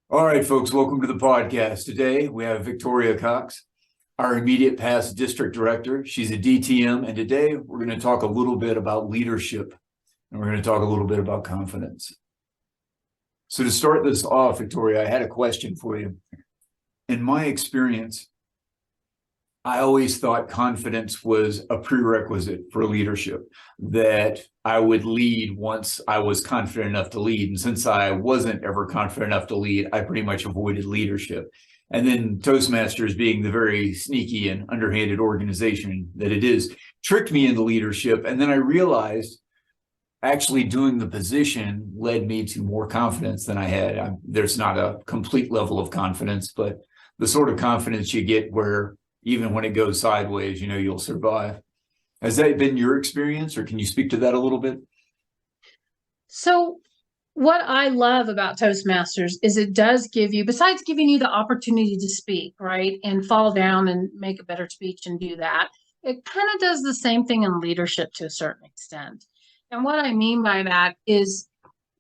All right, folks, welcome to the podcast. Today we have Victoria Cox, our immediate past district director. She's a DTM, and today we're going to talk a little bit about leadership, and we're going to talk a little bit about confidence. So to start this off, Victoria, I had a question for you. In my experience, I always thought confidence was a prerequisite for leadership, that I would lead once I was confident enough to lead. And since I wasn't ever confident enough to lead, I pretty much avoided leadership. And then Toastmasters, being the very sneaky and underhanded organization that it is, tricked me into leadership. And then I realized actually doing the position led me to more confidence than I had. There's not a complete level of confidence, but the sort of confidence you get where even when it goes sideways, you know you'll survive. Has that been your experience, or can you speak to that a little bit? So what I love about Toastmasters is it does give you, besides giving you the opportunity to speak, right, and fall down and make a better speech and do that, it kind of does the same thing in leadership to a certain extent. And what I mean by that is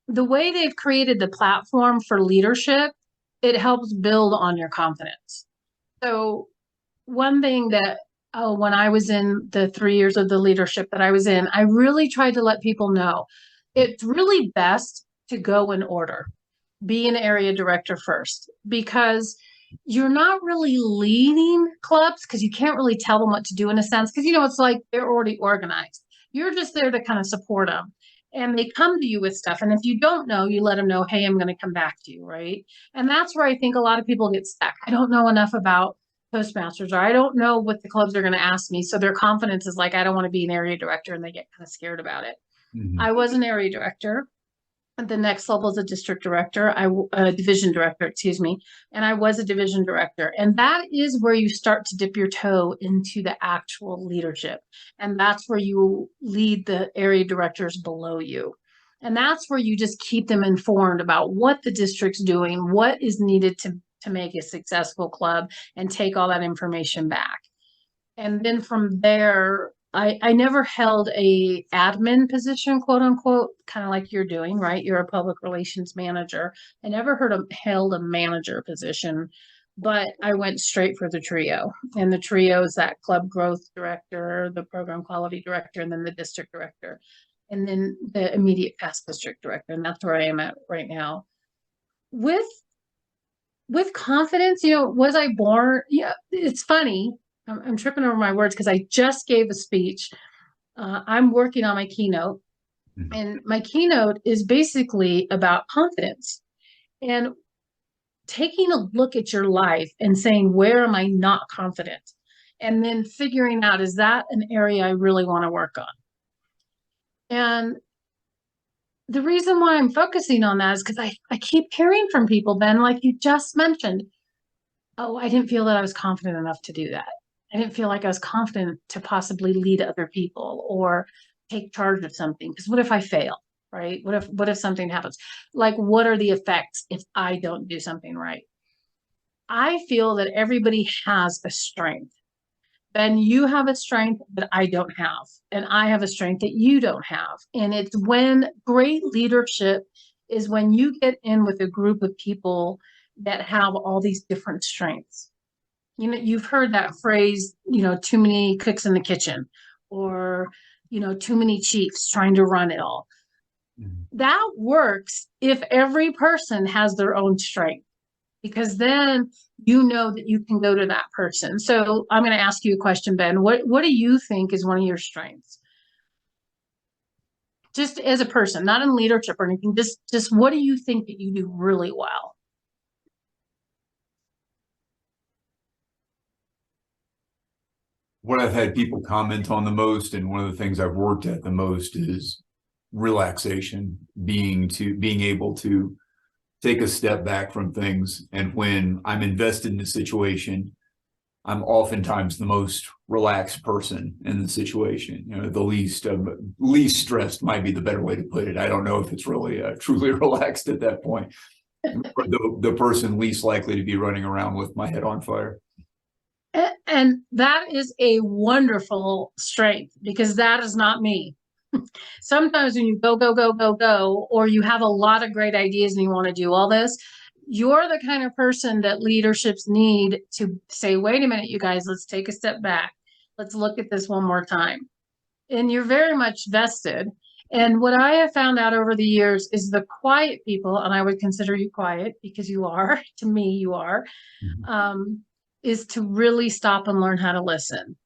the way they've created the platform for leadership, it helps build on your confidence. So one thing that when I was in the 3 years of the leadership that I was in, I really tried to let people know it's really best to go in order. Be an area director first, because you're not really leading clubs because you can't really tell them what to do in a sense, because it's like they're already organized. You're just there to kind of support them. And they come to you with stuff. And if you don't know, you let them know, hey, I'm going to come back to you, right? And that's where I think a lot of people get stuck. I don't know enough about Toastmasters, or I don't know what the clubs are going to ask me. So their confidence is like, I don't want to be an area director, and they get kind of scared about it. Mm-hmm. I was an area director. The next level is a district director, a division director, excuse me. And I was a division director. And that is where you start to dip your toe into the actual leadership. And that's where you lead the area directors below you. And that's where you just keep them informed about what the district's doing, what is needed to make a successful club, and take all that information back. And then from there, I never held a admin position, quote unquote, kind of like you're doing, right? You're a public relations manager. I never held a manager position, but I went straight for the trio. And the trio is that club growth director, the program quality director, and then the district director, and then the immediate past district director. And that's where I am at right now. With confidence, was I born? Yeah, it's funny. I'm tripping over my words because I just gave a speech. I'm working on my keynote, and my keynote is basically about confidence and taking a look at your life and saying, where am I not confident? And then figuring out, is that an area I really want to work on? And the reason why I'm focusing on that is because I keep hearing from people, Ben, like you just mentioned, oh, I didn't feel that I was confident enough to do that. I didn't feel like I was confident to possibly lead other people or take charge of something. Because what if I fail, right? What if something happens? Like, what are the effects if I don't do something right? I feel that everybody has a strength. Ben, you have a strength that I don't have, and I have a strength that you don't have. And it's when great leadership is when you get in with a group of people that have all these different strengths. You've heard that phrase, too many cooks in the kitchen, or, too many chiefs trying to run it all. Mm-hmm. That works if every person has their own strength, because then you know that you can go to that person. So I'm going to ask you a question, Ben. What do you think is one of your strengths? Just as a person, not in leadership or anything, just what do you think that you do really well? What I've had people comment on the most, and one of the things I've worked at the most, is relaxation, being able to take a step back from things. And when I'm invested in a situation, I'm oftentimes the most relaxed person in the situation. The least stressed might be the better way to put it. I don't know if it's really truly relaxed at that point. The person least likely to be running around with my head on fire. And that is a wonderful strength, because that is not me. Sometimes when you go, or you have a lot of great ideas and you want to do all this, you're the kind of person that leaderships need to say, wait a minute, you guys, let's take a step back. Let's look at this one more time. And you're very much vested. And what I have found out over the years is the quiet people, and I would consider you quiet because you are, to me, you are, is to really stop and learn how to listen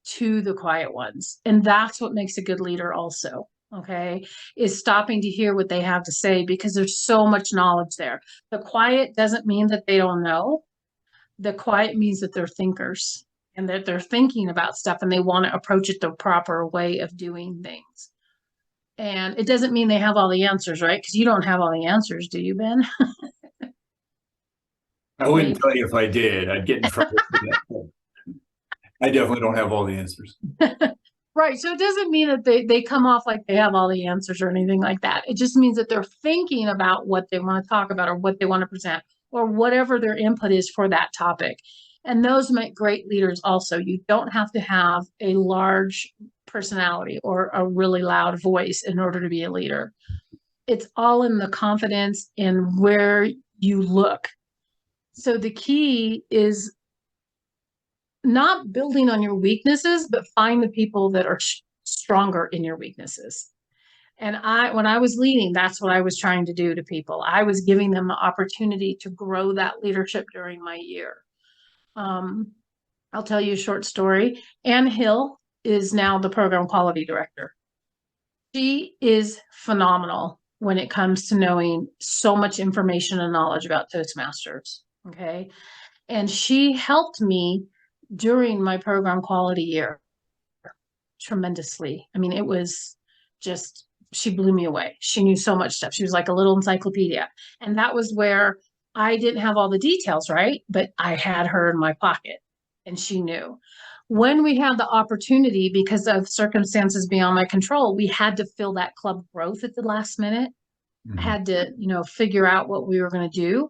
to the quiet ones. And that's what makes a good leader also. Okay, is stopping to hear what they have to say, because there's so much knowledge there. The quiet doesn't mean that they don't know. The quiet means that they're thinkers and that they're thinking about stuff and they want to approach it the proper way of doing things. And it doesn't mean they have all the answers, right? Because you don't have all the answers, do you, Ben? I wouldn't tell you if I did. I'd get in trouble for that. I definitely don't have all the answers. Right. So it doesn't mean that they come off like they have all the answers or anything like that. It just means that they're thinking about what they want to talk about or what they want to present or whatever their input is for that topic. And those make great leaders also. You don't have to have a large personality or a really loud voice in order to be a leader. It's all in the confidence in where you look. So the key is not building on your weaknesses, but find the people that are stronger in your weaknesses. And when I was leading, that's what I was trying to do to people. I was giving them the opportunity to grow that leadership during my year. I'll tell you a short story. Ann Hill is now the program quality director. She is phenomenal when it comes to knowing so much information and knowledge about Toastmasters. Okay. And she helped me during my program quality year tremendously. I mean, it was just, she blew me away. She knew so much stuff. She was like a little encyclopedia. And that was where I didn't have all the details, right? But I had her in my pocket and she knew. When we had the opportunity, because of circumstances beyond my control, we had to fill that club growth at the last minute. I had to, figure out what we were going to do.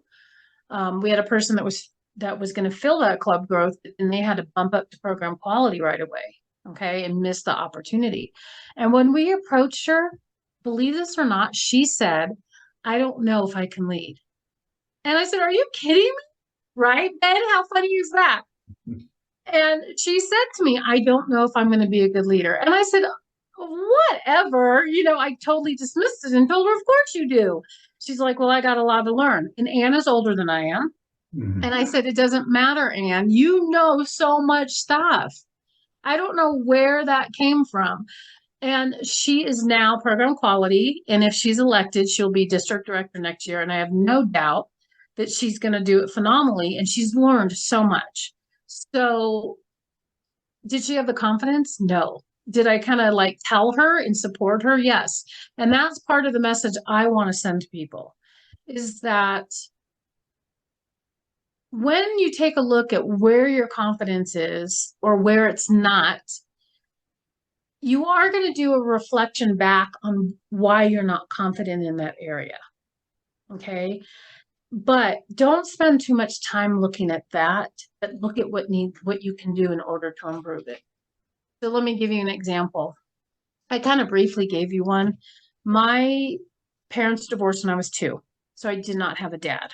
We had a person that was going to fill that club growth, and they had to bump up to program quality right away. Okay. And miss the opportunity. And when we approached her, believe this or not, she said, I don't know if I can lead. And I said, are you kidding me? Right, Ben? How funny is that? And she said to me, I don't know if I'm going to be a good leader. And I said, whatever. I totally dismissed it and told her, of course you do. She's like, well, I got a lot to learn. And Anna's older than I am. Mm-hmm. And I said, it doesn't matter, Ann. You know so much stuff. I don't know where that came from. And she is now program quality. And if she's elected, she'll be district director next year. And I have no doubt that she's going to do it phenomenally. And she's learned so much. So did she have the confidence? No. Did I kind of tell her and support her? Yes. And that's part of the message I want to send to people, is that when you take a look at where your confidence is or where it's not, you are going to do a reflection back on why you're not confident in that area. Okay. But don't spend too much time looking at that, but look at what you can do in order to improve it. So let me give you an example. I kind of briefly gave you one. My parents divorced when I was 2, so I did not have a dad.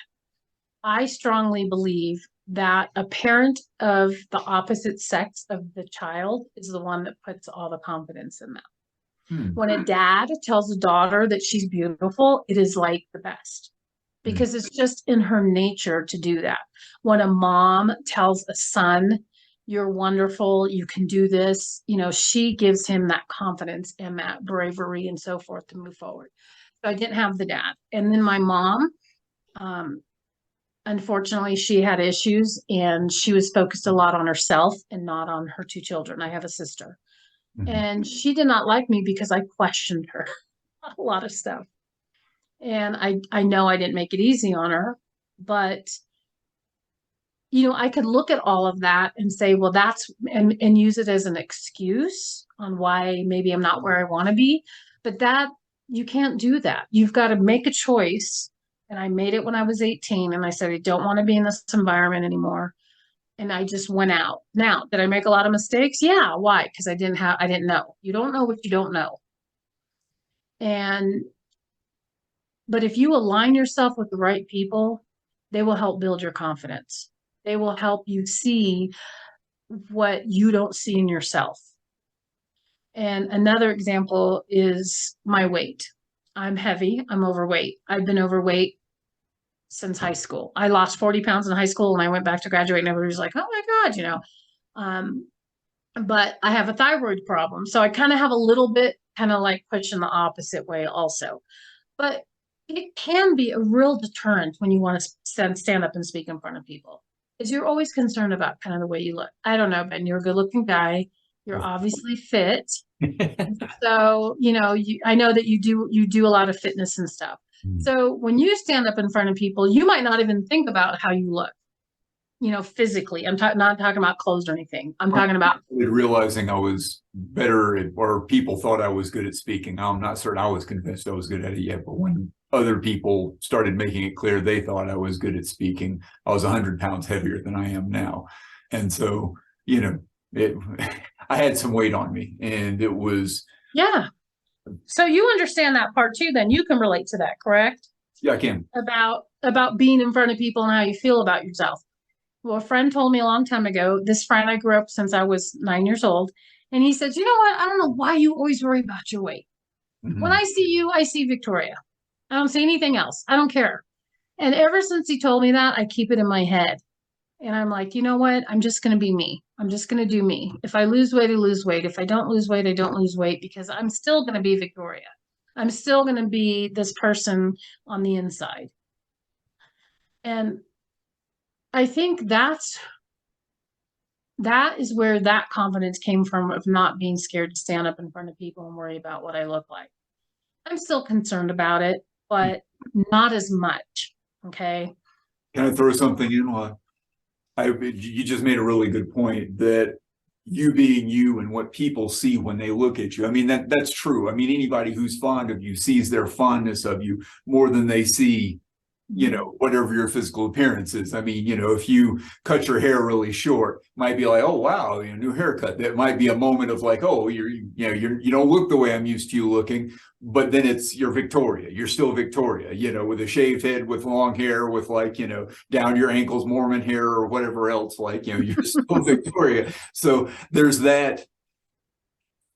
I strongly believe that a parent of the opposite sex of the child is the one that puts all the confidence in them. When a dad tells a daughter that she's beautiful, it is like the best, because it's just in her nature to do that. When a mom tells a son, you're wonderful, you can do this, she gives him that confidence and that bravery and so forth to move forward. So I didn't have the dad. And then my mom, unfortunately, she had issues and she was focused a lot on herself and not on her 2 children. I have a sister. Mm-hmm. And she did not like me because I questioned her a lot of stuff. And I know I didn't make it easy on her, but I could look at all of that and say, well, and use it as an excuse on why maybe I'm not where I want to be. But that, you can't do that. You've got to make a choice. And I made it when I was 18. And I said, I don't want to be in this environment anymore. And I just went out. Now, did I make a lot of mistakes? Yeah. Why? Because I didn't know. You don't know what you don't know. But if you align yourself with the right people, They will help build your confidence. They will help you see what you don't see in yourself. And another example is my weight. I'm heavy. I'm overweight. I've been overweight since high school. I lost 40 pounds in high school and I went back to graduate and everybody was like, oh my God, but I have a thyroid problem. So I kind of have a little bit kind of like pushed in the opposite way also. But it can be a real deterrent when you want to stand up and speak in front of people, because you're always concerned about kind of the way you look. I don't know, Ben, you're a good looking guy. You're obviously fit. So, I know that you do a lot of fitness and stuff. So when you stand up in front of people, you might not even think about how you look, physically. I'm not talking about clothes or anything. I'm talking about realizing I was better at, or people thought I was good at speaking. I'm not certain I was convinced I was good at it yet, but when other people started making it clear they thought I was good at speaking, I was 100 pounds heavier than I am now. And so, I had some weight on me, and it was. Yeah. So you understand that part too, then you can relate to that, correct? Yeah, I can. About being in front of people and how you feel about yourself. Well, a friend told me a long time ago, this friend I grew up since I was 9 years old. And he said, you know what? I don't know why you always worry about your weight. When I see you, I see Victoria. I don't see anything else. I don't care. And ever since he told me that, I keep it in my head. And I'm like, you know what? I'm just going to be me. I'm just going to do me. If I lose weight, I lose weight. If I don't lose weight, I don't lose weight, because I'm still going to be Victoria. I'm still going to be this person on the inside. And I think that is where that confidence came from, of not being scared to stand up in front of people and worry about what I look like. I'm still concerned about it, but not as much. Okay. Can I throw something in? You just made a really good point, that you being you and what people see when they look at you. I mean, that's true. I mean, anybody who's fond of you sees their fondness of you more than they see, whatever your physical appearance is. I mean, if you cut your hair really short, might be like, oh, wow, new haircut. That might be a moment of like, oh, you don't look the way I'm used to you looking. But then you're Victoria. You're still Victoria, with a shaved head, with long hair, with down your ankles, Mormon hair or whatever else, you're still Victoria. So there's that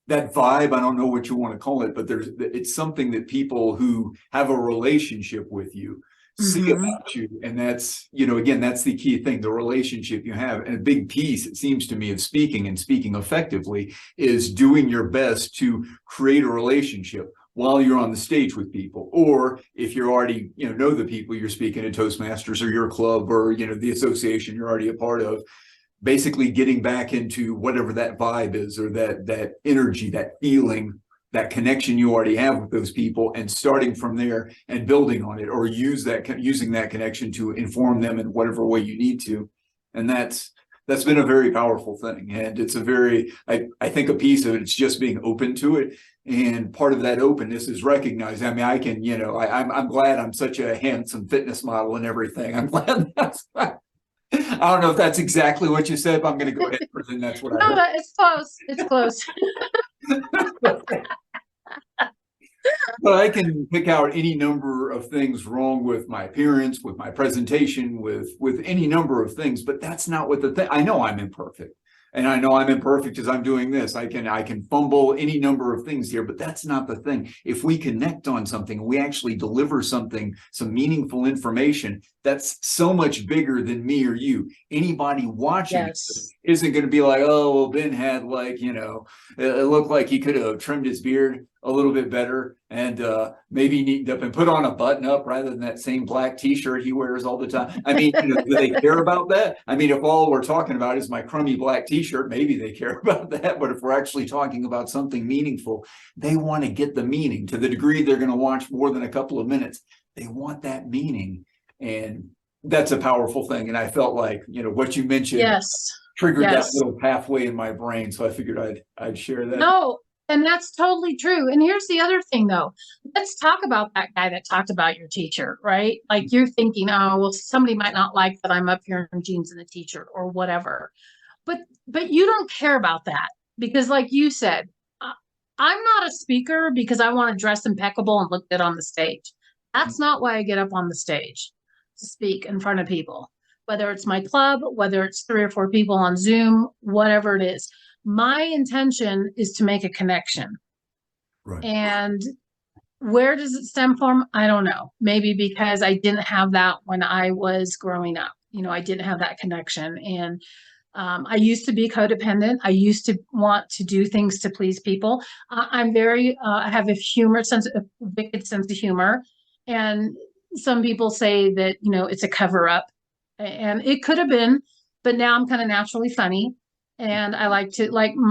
vibe. I don't know what you want to call it, but it's something that people who have a relationship with you see about you. And that's, again, that's the key thing, the relationship you have. And a big piece, it seems to me, of speaking and speaking effectively is doing your best to create a relationship while you're on the stage with people. Or if you're already, know the people you're speaking at Toastmasters or your club or, the association you're already a part of, basically getting back into whatever that vibe is, or that energy, that feeling, that connection you already have with those people, and starting from there and building on it, or using that connection to inform them in whatever way you need to. And that's been a very powerful thing. And it's I think a piece of it's just being open to it. And part of that openness is recognizing, I mean, I can, I'm glad I'm such a handsome fitness model and everything. I'm glad I don't know if that's exactly what you said, but I'm going to go ahead and pretend that's what I heard. No, it's close. It's close. But I can pick out any number of things wrong with my appearance, with my presentation, with any number of things, but that's not what the thing. I know I'm imperfect. And I know I'm imperfect as I'm doing this. I can fumble any number of things here, but that's not the thing. If we connect on something, we actually deliver something, some meaningful information, that's so much bigger than me or you. Anybody watching isn't going to be like, oh, well, Ben had it looked like he could have trimmed his beard a little bit better and maybe neatened up and put on a button up rather than that same black t-shirt he wears all the time. I mean, do they care about that? I mean, if all we're talking about is my crummy black t-shirt, maybe they care about that. But if we're actually talking about something meaningful, they want to get the meaning. To the degree they're going to watch more than a couple of minutes, they want that meaning. And that's a powerful thing. And I felt like, what you mentioned triggered that little pathway in my brain. So I figured I'd share that. No. And that's totally true. And here's the other thing, though. Let's talk about that guy that talked about your teacher, right? Like you're thinking, oh, well, somebody might not like that I'm up here in jeans and a t-shirt or whatever. But you don't care about that, because like you said, I'm not a speaker because I want to dress impeccable and look good on the stage. That's not why I get up on the stage. to speak in front of people, whether it's my club, whether it's 3 or 4 people on Zoom, whatever it is. My intention is to make a connection. Right. And where does it stem from? I don't know. Maybe because I didn't have that when I was growing up. I didn't have that connection. And I used to be codependent. I used to want to do things to please people. I have a wicked sense of humor. And some people say that, it's a cover up, and it could have been, but now I'm kind of naturally funny. And I like to,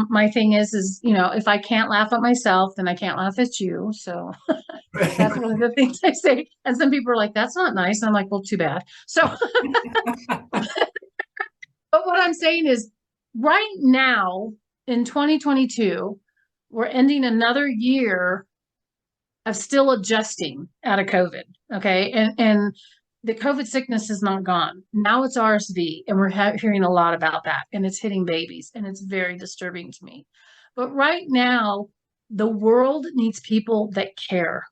my thing is, if I can't laugh at myself, then I can't laugh at you. So that's one of the things I say. And some people are like, that's not nice. And I'm like, well, too bad. So, but what I'm saying is right now in 2022, we're ending another year of still adjusting out of COVID. Okay. And the COVID sickness is not gone. Now it's RSV, and we're hearing a lot about that, and it's hitting babies, and it's very disturbing to me. But right now, the world needs people that care.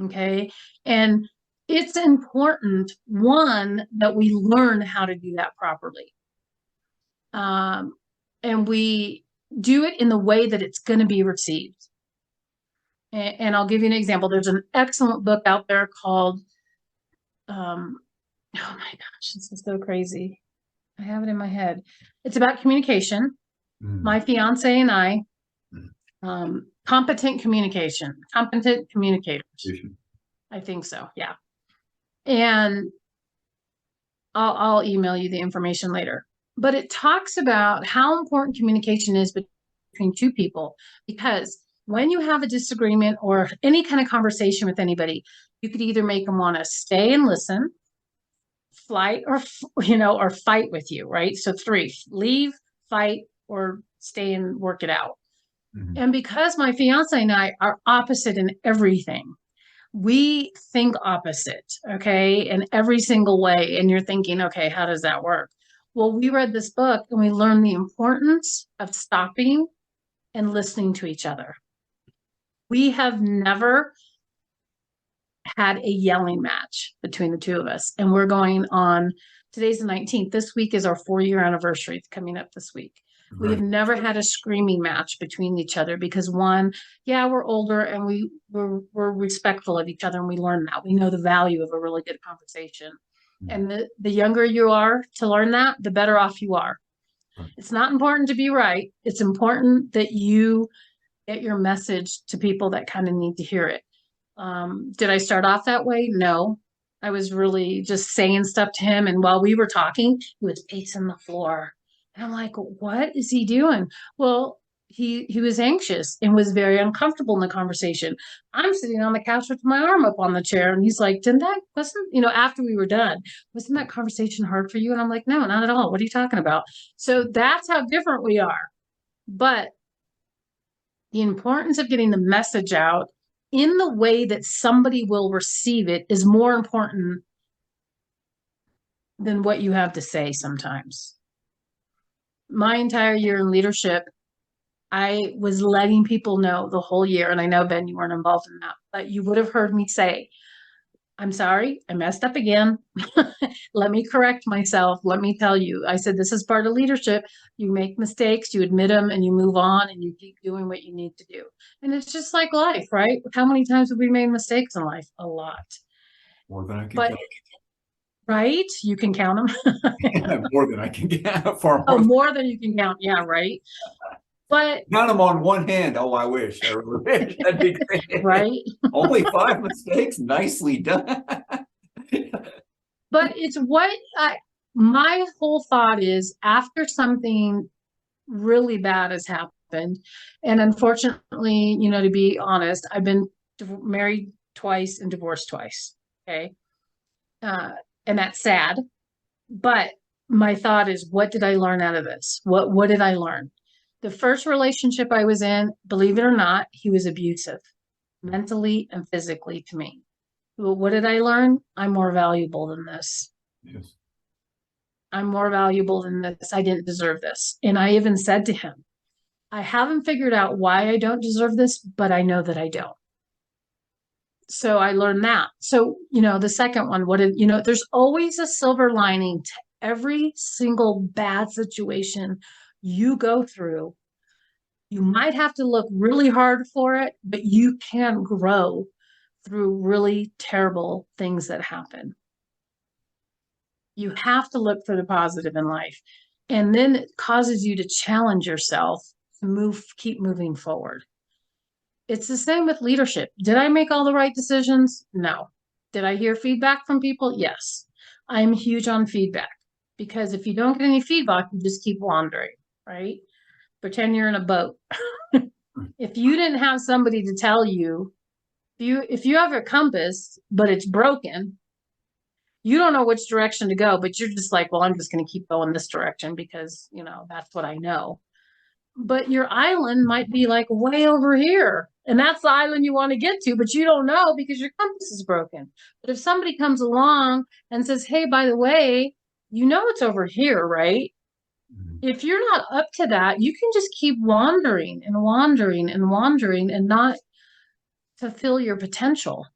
Okay. And it's important, one, that we learn how to do that properly. And we do it in the way that it's going to be received. And I'll give you an example. There's an excellent book out there called, oh my gosh, this is so crazy. I have it in my head. It's about communication. My fiance and I, competent communication, competent communicators. I think so. Yeah. And I'll email you the information later. But it talks about how important communication is between 2 people, because when you have a disagreement or any kind of conversation with anybody, you could either make them want to stay and listen, flight, or fight with you, right? So 3: leave, fight, or stay and work it out. Mm-hmm. And because my fiance and I are opposite in everything, we think opposite, okay, in every single way. And you're thinking, okay, how does that work? Well, we read this book and we learned the importance of stopping and listening to each other. We have never had a yelling match between the 2 of us. And we're going on, today's the 19th. This week is our 4-year anniversary. It's coming up this week. Right. We've never had a screaming match between each other because, one, we're older, and we're respectful of each other, and we learn that. We know the value of a really good conversation. Mm-hmm. And the younger you are to learn that, the better off you are. Right. It's not important to be right. It's important that you get your message to people that kind of need to hear it. Did I start off that way? No. I was really just saying stuff to him. And while we were talking, he was pacing the floor. And I'm like, what is he doing? Well, he was anxious and was very uncomfortable in the conversation. I'm sitting on the couch with my arm up on the chair. And he's like, after we were done, wasn't that conversation hard for you? And I'm like, no, not at all. What are you talking about? So that's how different we are. But the importance of getting the message out in the way that somebody will receive it is more important than what you have to say sometimes. My entire year in leadership, I was letting people know the whole year, and I know, Ben, you weren't involved in that, but you would have heard me say, I'm sorry, I messed up again. Let me correct myself. Let me tell you. I said, this is part of leadership. You make mistakes, you admit them, and you move on, and you keep doing what you need to do. And it's just like life, right? How many times have we made mistakes in life? A lot. More than I can count. Right? You can count them. More than I can count. More than you can count. Yeah, right. But count them on one hand. Oh, I wish. I really wish. That'd be great. Right? Only 5 mistakes. Nicely done. But it's my whole thought is, after something really bad has happened, and unfortunately, to be honest, I've been married twice and divorced twice. Okay. And that's sad. But my thought is, what did I learn out of this? What did I learn? The first relationship I was in, believe it or not, he was abusive, mentally and physically, to me. Well, what did I learn? I'm more valuable than this. Yes. I'm more valuable than this. I didn't deserve this. And I even said to him, I haven't figured out why I don't deserve this, but I know that I don't. So I learned that. So, the second one, there's always a silver lining to every single bad situation you go through. You might have to look really hard for it, but you can grow through really terrible things that happen. You have to look for the positive in life. And then it causes you to challenge yourself to keep moving forward. It's the same with leadership. Did I make all the right decisions? No. Did I hear feedback from people? Yes. I'm huge on feedback because if you don't get any feedback, you just keep wandering, right? Pretend you're in a boat. If you didn't have somebody to tell you, if you have a compass, but it's broken, you don't know which direction to go, but you're just like, well, I'm just going to keep going this direction because, that's what I know. But your island might be like way over here. And that's the island you want to get to, but you don't know because your compass is broken. But if somebody comes along and says, hey, by the way, it's over here, right? If you're not up to that, you can just keep wandering and wandering and wandering and not fulfill your potential.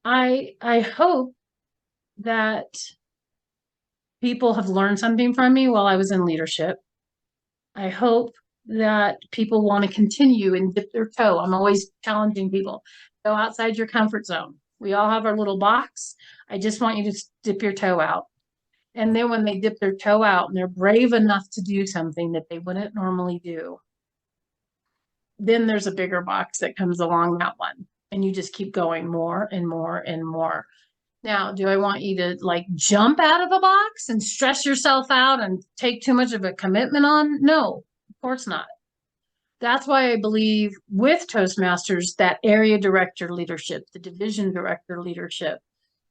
I hope that people have learned something from me while I was in leadership. I hope that people want to continue and dip their toe. I'm always challenging people. Go outside your comfort zone. We all have our little box. I just want you to dip your toe out. And then when they dip their toe out and they're brave enough to do something that they wouldn't normally do, then there's a bigger box that comes along that one. And you just keep going more and more and more. Now, do I want you to like jump out of a box and stress yourself out and take too much of a commitment on? No, of course not. That's why I believe with Toastmasters, that area director leadership, the division director leadership,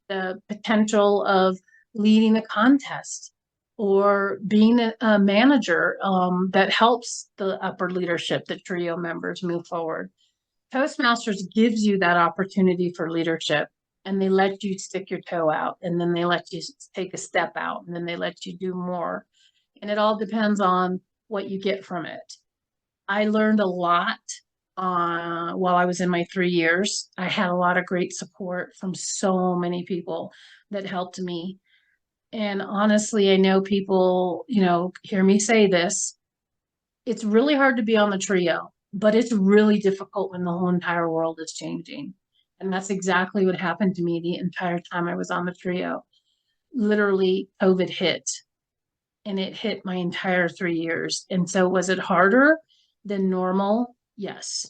the potential of leading a contest or being a manager that helps the upper leadership, the trio members move forward. Toastmasters gives you that opportunity for leadership. And they let you stick your toe out, and then they let you take a step out, and then they let you do more. And it all depends on what you get from it. I learned a lot while I was in my 3 years. I had a lot of great support from so many people that helped me. And honestly, I know people, hear me say this. It's really hard to be on the trio, but it's really difficult when the whole entire world is changing. And that's exactly what happened to me the entire time I was on the trio. Literally, COVID hit, and it hit my entire 3 years. And so was it harder than normal? Yes.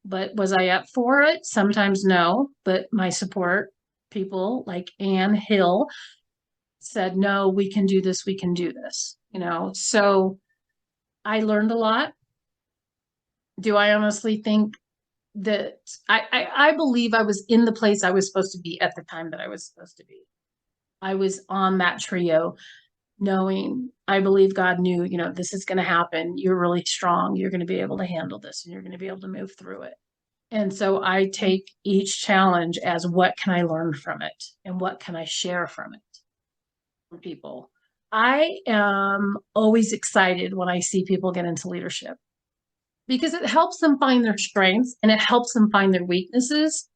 But was I up for it? Sometimes no. But my support people like Ann Hill said, no, we can do this. We can do this. So I learned a lot. Do I honestly think that I believe I was in the place I was supposed to be at the time that I was supposed to be. I was on that trio knowing, I believe God knew, this is going to happen. You're really strong. You're going to be able to handle this and you're going to be able to move through it. And so I take each challenge as what can I learn from it and what can I share from it for people. I am always excited when I see people get into leadership, because it helps them find their strengths and it helps them find their weaknesses.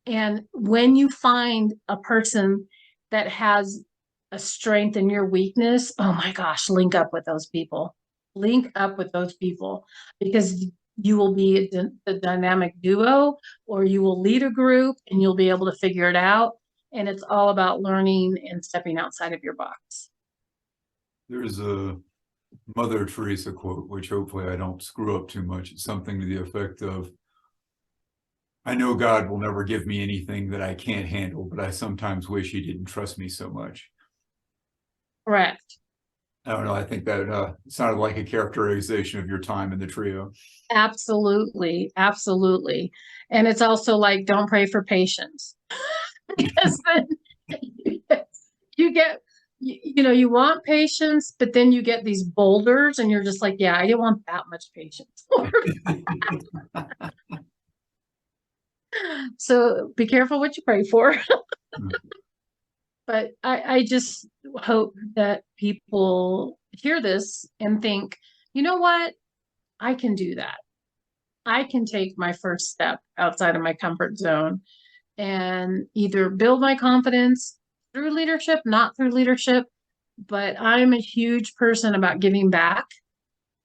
And when you find a person that has a strength in your weakness, oh my gosh, link up with those people. Link up with those people, because you will be a dynamic duo, or you will lead a group and you'll be able to figure it out. And it's all about learning and stepping outside of your box. There's a Mother Teresa quote, which hopefully I don't screw up too much. It's something to the effect of, I know God will never give me anything that I can't handle, but I sometimes wish he didn't trust me so much. Correct. I don't know. I think that sounded like a characterization of your time in the trio. Absolutely. Absolutely. And it's also like, don't pray for patience. Because then you get, you want patience, but then you get these boulders and you're just like, yeah, I didn't want that much patience. So be careful what you pray for. But I just hope that people hear this and think, you know what? I can do that. I can take my first step outside of my comfort zone and either build my confidence through leadership, not through leadership, but I'm a huge person about giving back.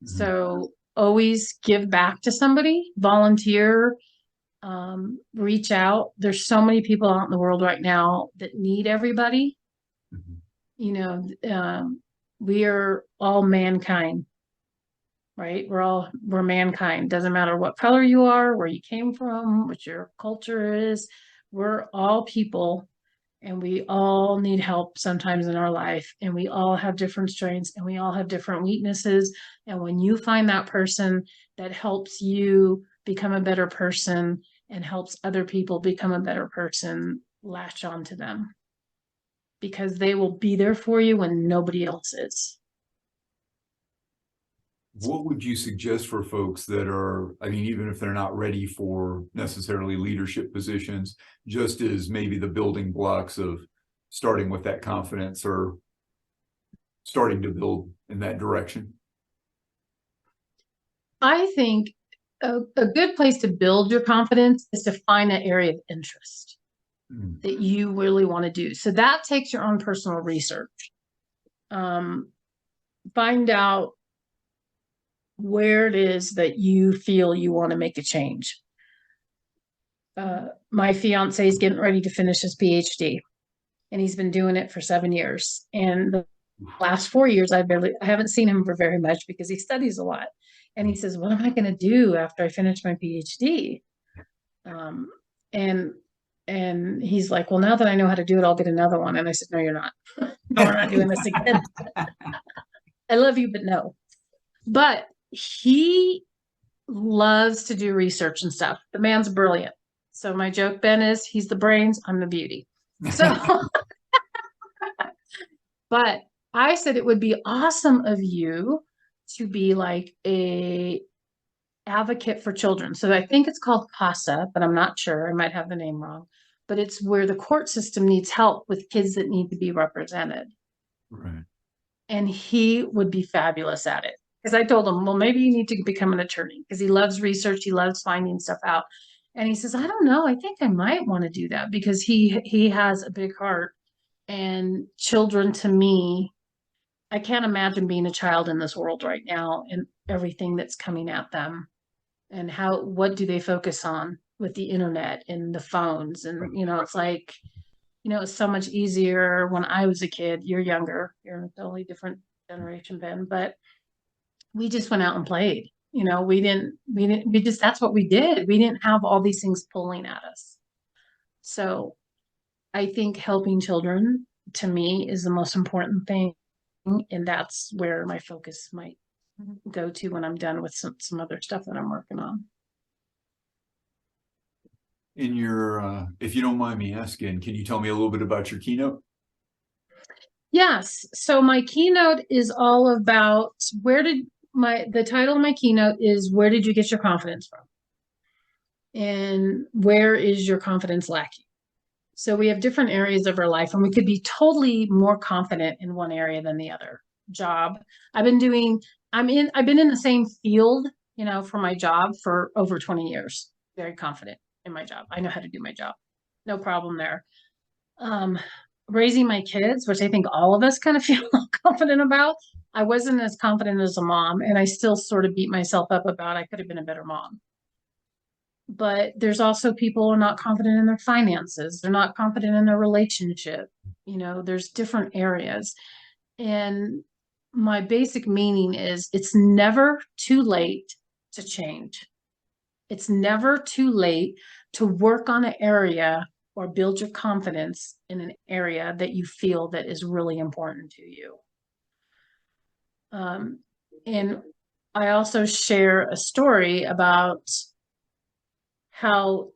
So always give back to somebody, volunteer, reach out. There's so many people out in the world right now that need everybody. You know, we are all mankind, right? We're mankind. Doesn't matter what color you are, where you came from, what your culture is. We're all people, and we all need help sometimes in our life, and we all have different strengths, and we all have different weaknesses. And when you find that person that helps you become a better person and helps other people become a better person, latch on to them, because they will be there for you when nobody else is. What would you suggest for folks that are, I mean, even if they're not ready for necessarily leadership positions, just as maybe the building blocks of starting with that confidence or starting to build in that direction? I think a good place to build your confidence is to find an area of interest that you really want to do. So that takes your own personal research. Find out where it is that you feel you want to make a change. My fiance is getting ready to finish his PhD, and he's been doing it for 7 years. And the last 4 years, I haven't seen him for very much because he studies a lot. And he says, "What am I going to do after I finish my PhD?" And he's like, "Well, now that I know how to do it, I'll get another one." And I said, "No, you're not. No, we're not doing this again. I love you, but no." But he loves to do research and stuff. The man's brilliant. So my joke, Ben, is he's the brains, I'm the beauty. So, but I said it would be awesome of you to be like a advocate for children. So I think it's called CASA, but I'm not sure. I might have the name wrong. But it's where the court system needs help with kids that need to be represented. Right. And he would be fabulous at it. Because I told him, well, maybe you need to become an attorney, because he loves research. He loves finding stuff out. And he says, I don't know. I think I might want to do that, because he has a big heart. And children, to me, I can't imagine being a child in this world right now and everything that's coming at them. And what do they focus on with the internet and the phones? And, it's like, it's so much easier when I was a kid. You're younger. You're a totally different generation, Ben. But we just went out and played. That's what we did. We didn't have all these things pulling at us. So I think helping children, to me, is the most important thing. And that's where my focus might go to when I'm done with some other stuff that I'm working on. In your, if you don't mind me asking, can you tell me a little bit about your keynote? Yes. So my keynote is all about the title of my keynote is, where did you get your confidence from? And where is your confidence lacking? So we have different areas of our life, and we could be totally more confident in one area than the other. Job. I've been in the same field, for my job for over 20 years. Very confident in my job. I know how to do my job. No problem there. Raising my kids, which I think all of us kind of feel confident about. I wasn't as confident as a mom, and I still sort of beat myself up about I could have been a better mom. But there's also people who are not confident in their finances. They're not confident in their relationship. There's different areas. And my basic meaning is, it's never too late to change. It's never too late to work on an area or build your confidence in an area that you feel that is really important to you. And I also share a story about how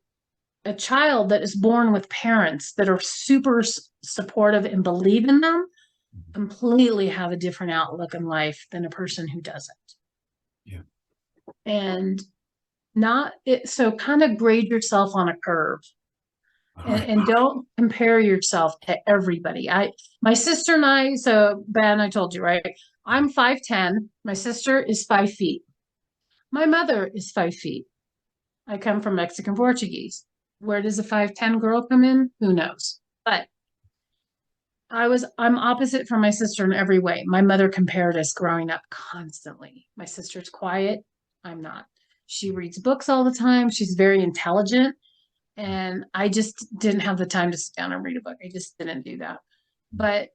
a child that is born with parents that are super supportive and believe in them completely have a different outlook in life than a person who doesn't. Yeah. And so kind of grade yourself on a curve. And don't compare yourself to everybody. My sister and I, so Ben, I told you, right? I'm 5'10". My sister is 5 feet. My mother is 5 feet. I come from Mexican Portuguese. Where does a 5'10" girl come in? Who knows? But I'm opposite from my sister in every way. My mother compared us growing up constantly. My sister's quiet. I'm not. She reads books all the time. She's very intelligent. And I just didn't have the time to sit down and read a book. I just didn't do that. But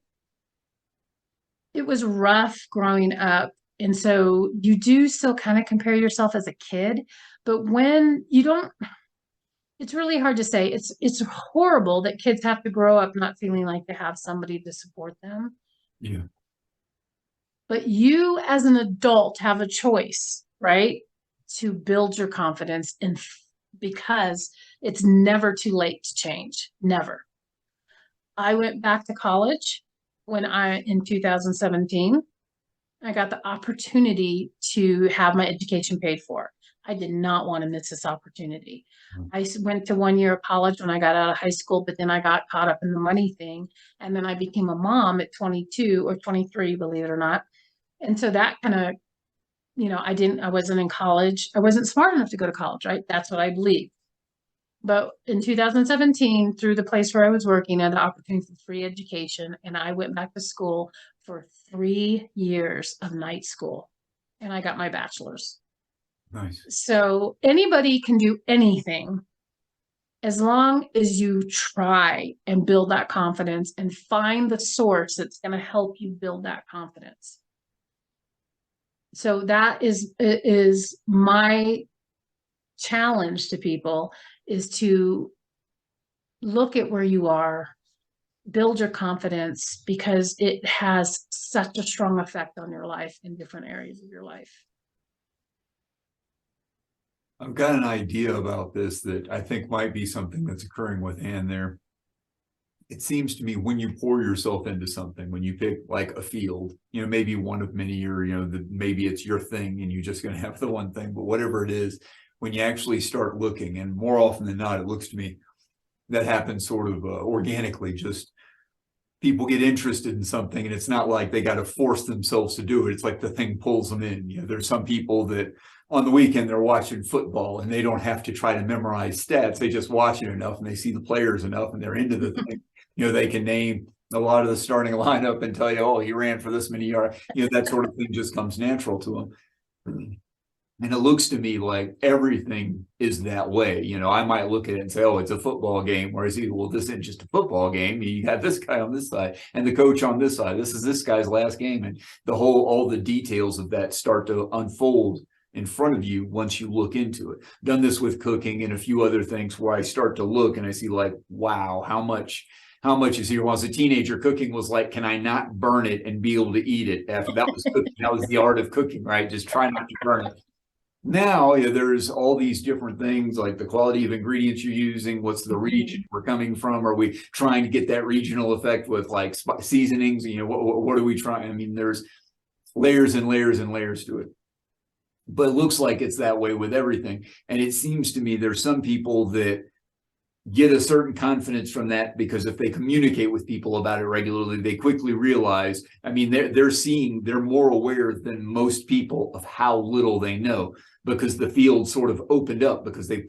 it was rough growing up. And so you do still kind of compare yourself as a kid. But when you don't, it's really hard to say. It's horrible that kids have to grow up not feeling like they have somebody to support them. Yeah. But you as an adult have a choice, right? To build your confidence because it's never too late to change. Never. I went back to college in 2017. I got the opportunity to have my education paid for. I did not want to miss this opportunity. I went to 1 year of college when I got out of high school, but then I got caught up in the money thing. And then I became a mom at 22 or 23, believe it or not. And so that kind of, I wasn't in college. I wasn't smart enough to go to college, right? That's what I believe. But in 2017, through the place where I was working, I had the opportunity for free education. And I went back to school for 3 years of night school. And I got my bachelor's. Nice. So anybody can do anything as long as you try and build that confidence and find the source that's going to help you build that confidence. So that is my challenge to people, is to look at where you are, build your confidence, because it has such a strong effect on your life in different areas of your life. I've got an idea about this that I think might be something that's occurring with Ann there. It seems to me when you pour yourself into something, when you pick like a field, maybe one of many, or, maybe it's your thing and you're just going to have the one thing, but whatever it is, when you actually start looking, and more often than not, it looks to me that happens sort of organically. Just people get interested in something, and it's not like they got to force themselves to do it. It's like the thing pulls them in. There's some people that on the weekend they're watching football and they don't have to try to memorize stats. They just watch it enough and they see the players enough and they're into the thing. They can name a lot of the starting lineup and tell you, oh, he ran for this many yards. That sort of thing just comes natural to them. And it looks to me like everything is that way. I might look at it and say, oh, it's a football game. Whereas, well, this isn't just a football game. You got this guy on this side and the coach on this side. This is this guy's last game. And all the details of that start to unfold in front of you once you look into it. Done this with cooking and a few other things where I start to look and I see like, wow, how much is here? When I was a teenager, cooking was like, can I not burn it and be able to eat it? After that was cooking, that was the art of cooking, right? Just try not to burn it. Now, there's all these different things like the quality of ingredients you're using, what's the region we're coming from? Are we trying to get that regional effect with like seasonings? What are we trying? I mean, there's layers and layers and layers to it. But it looks like it's that way with everything. And it seems to me there's some people that get a certain confidence from that because if they communicate with people about it regularly, they quickly realize, they're more aware than most people of how little they know, because the field sort of opened up because they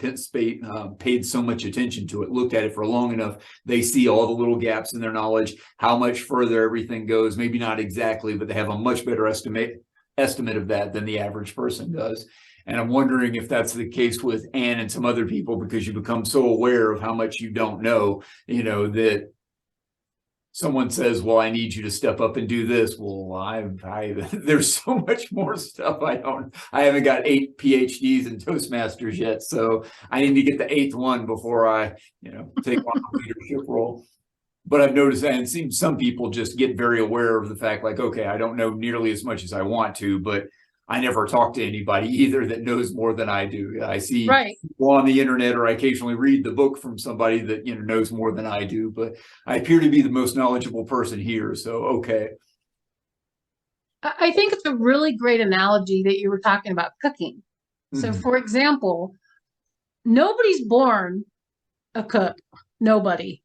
paid so much attention to it, looked at it for long enough. They see all the little gaps in their knowledge, how much further everything goes, maybe not exactly, but they have a much better estimate of that than the average person does. And I'm wondering if that's the case with Ann and some other people, because you become so aware of how much you don't know, that someone says, well, I need you to step up and do this. Well, there's so much more stuff I haven't got 8 PhDs in Toastmasters yet. So I need to get the 8th one before I, take on a leadership role. But I've noticed that, and it seems some people just get very aware of the fact, like, okay, I don't know nearly as much as I want to, but I never talk to anybody either that knows more than I do. I see people on the internet, or I occasionally read the book from somebody that knows more than I do, but I appear to be the most knowledgeable person here. So, okay. I think it's a really great analogy that you were talking about cooking. So, for example, nobody's born a cook. Nobody.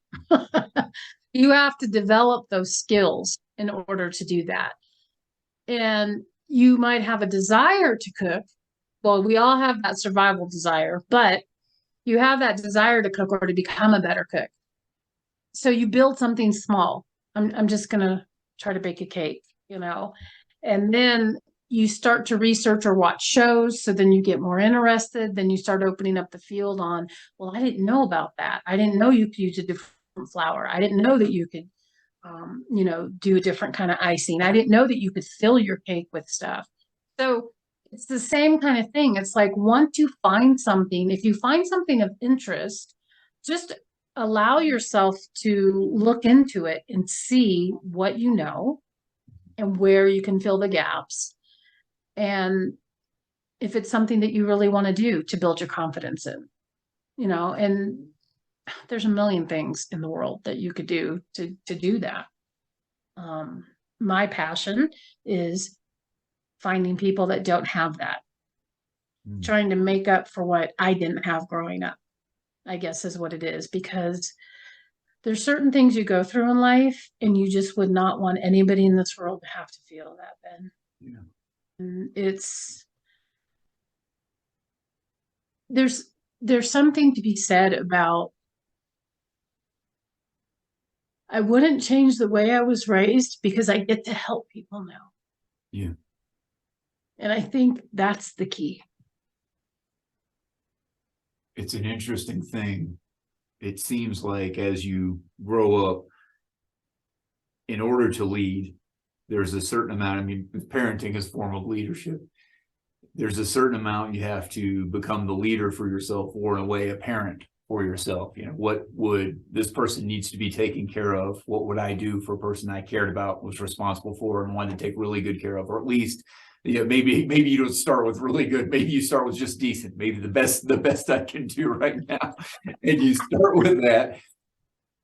You have to develop those skills in order to do that. And you might have a desire to cook. Well, we all have that survival desire, but you have that desire to cook or to become a better cook. So you build something small. I'm just going to try to bake a cake, and then you start to research or watch shows. So then you get more interested. Then you start opening up the field on, well, I didn't know about that. I didn't know you could use a different flour. I didn't know that you could, do a different kind of icing. I didn't know that you could fill your cake with stuff. So it's the same kind of thing. It's like once you find something, if you find something of interest, just allow yourself to look into it and see what you know and where you can fill the gaps. And if it's something that you really want to do to build your confidence in, and there's a million things in the world that you could do to do that. My passion is finding people that don't have that, trying to make up for what I didn't have growing up, I guess is what it is, because there's certain things you go through in life and you just would not want anybody in this world to have to feel that, Ben. Yeah. And there's something to be said about, I wouldn't change the way I was raised because I get to help people now. Yeah. And I think that's the key. It's an interesting thing. It seems like as you grow up, in order to lead, there's a certain amount, parenting is a form of leadership. There's a certain amount you have to become the leader for yourself, or in a way, a parent for yourself. What would this person needs to be taken care of? What would I do for a person I cared about, was responsible for, and wanted to take really good care of? Or at least, maybe you don't start with really good. Maybe you start with just decent. Maybe the best I can do right now. And you start with that.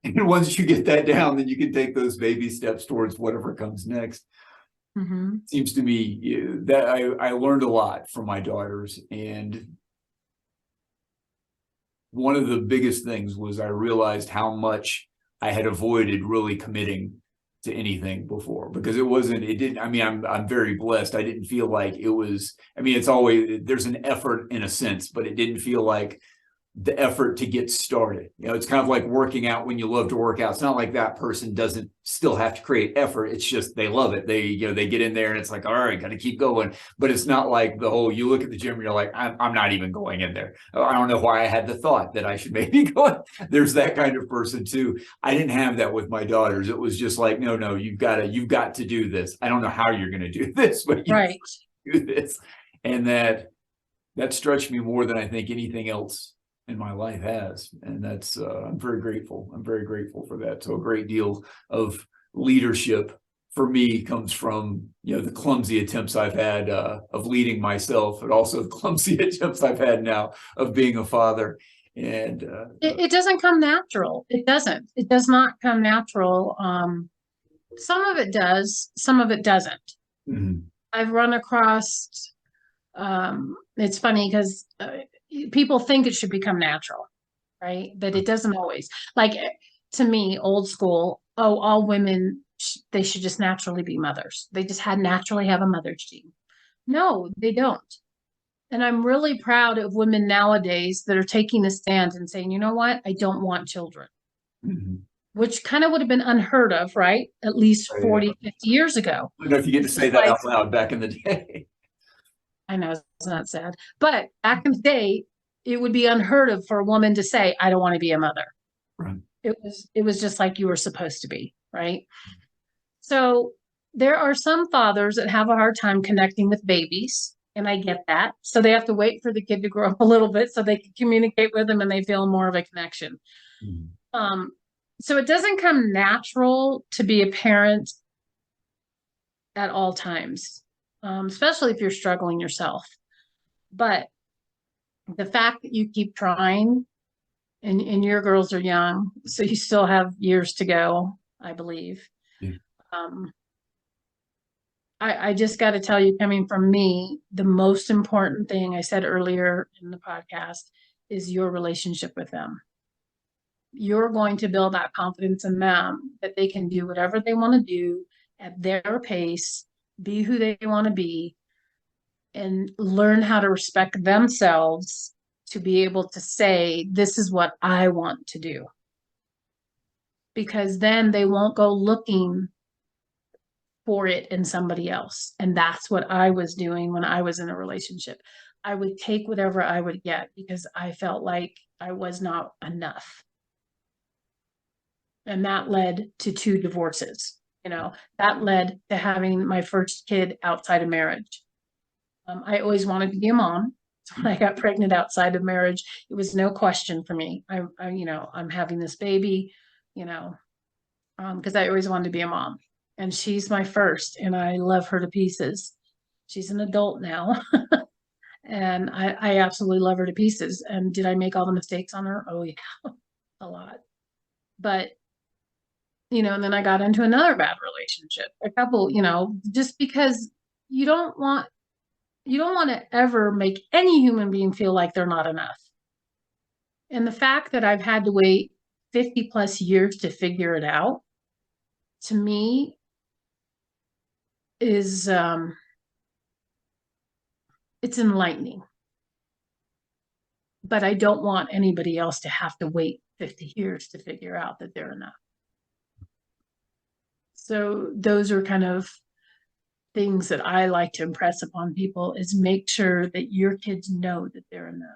And once you get that down, then you can take those baby steps towards whatever comes next. Mm-hmm. Seems to me that I learned a lot from my daughters. And one of the biggest things was I realized how much I had avoided really committing to anything before, because I'm very blessed. I didn't feel like it was, it's always, there's an effort in a sense, but it didn't feel like the effort to get started. It's kind of like working out when you love to work out. It's not like that person doesn't still have to create effort. It's just, they love it. They get in there and it's like, all right, got to keep going. But it's not like you look at the gym and you're like, I'm not even going in there. I don't know why I had the thought that I should maybe go. There's that kind of person too. I didn't have that with my daughters. It was just like, no, you've got to do this. I don't know how you're going to do this, but you Right. do this. And that stretched me more than I think anything else in my life has. And that's, I'm very grateful. I'm very grateful for that. So a great deal of leadership for me comes from, the clumsy attempts I've had of leading myself, but also the clumsy attempts I've had now of being a father. And it doesn't come natural. It does not come natural. Some of it does, some of it doesn't. Mm-hmm. I've run across, it's funny because people think it should become natural, right? But it doesn't always. Like, to me, old school, all women, they should just naturally be mothers. They just naturally have a mother's gene. No, they don't. And I'm really proud of women nowadays that are taking a stand and saying, you know what? I don't want children. Mm-hmm. Which kind of would have been unheard of, right? At least 40, 50 years ago. I don't know if you get to say that out loud back in the day. I know, it's not sad. But back in the day, it would be unheard of for a woman to say, I don't want to be a mother. Right. It was just like you were supposed to be, right? So there are some fathers that have a hard time connecting with babies, and I get that. So they have to wait for the kid to grow up a little bit so they can communicate with them and they feel more of a connection. Mm-hmm. So it doesn't come natural to be a parent at all times. Especially if you're struggling yourself. But the fact that you keep trying, and your girls are young, so you still have years to go, I believe. Yeah. I just got to tell you, coming from me, the most important thing I said earlier in the podcast is your relationship with them. You're going to build that confidence in them that they can do whatever they want to do at their pace, be who they want to be, and learn how to respect themselves to be able to say, this is what I want to do. Because then they won't go looking for it in somebody else. And that's what I was doing when I was in a relationship. I would take whatever I would get because I felt like I was not enough. And that led to 2 divorces. That led to having my first kid outside of marriage. I always wanted to be a mom. So when I got pregnant outside of marriage, it was no question for me. I'm having this baby, because I always wanted to be a mom. And she's my first, and I love her to pieces. She's an adult now. And I absolutely love her to pieces. And did I make all the mistakes on her? Oh yeah, a lot. But, and then I got into another bad relationship, a couple, just because you don't want to ever make any human being feel like they're not enough. And the fact that I've had to wait 50 plus years to figure it out, to me, is it's enlightening. But I don't want anybody else to have to wait 50 years to figure out that they're enough. So those are kind of things that I like to impress upon people, is make sure that your kids know that they're enough.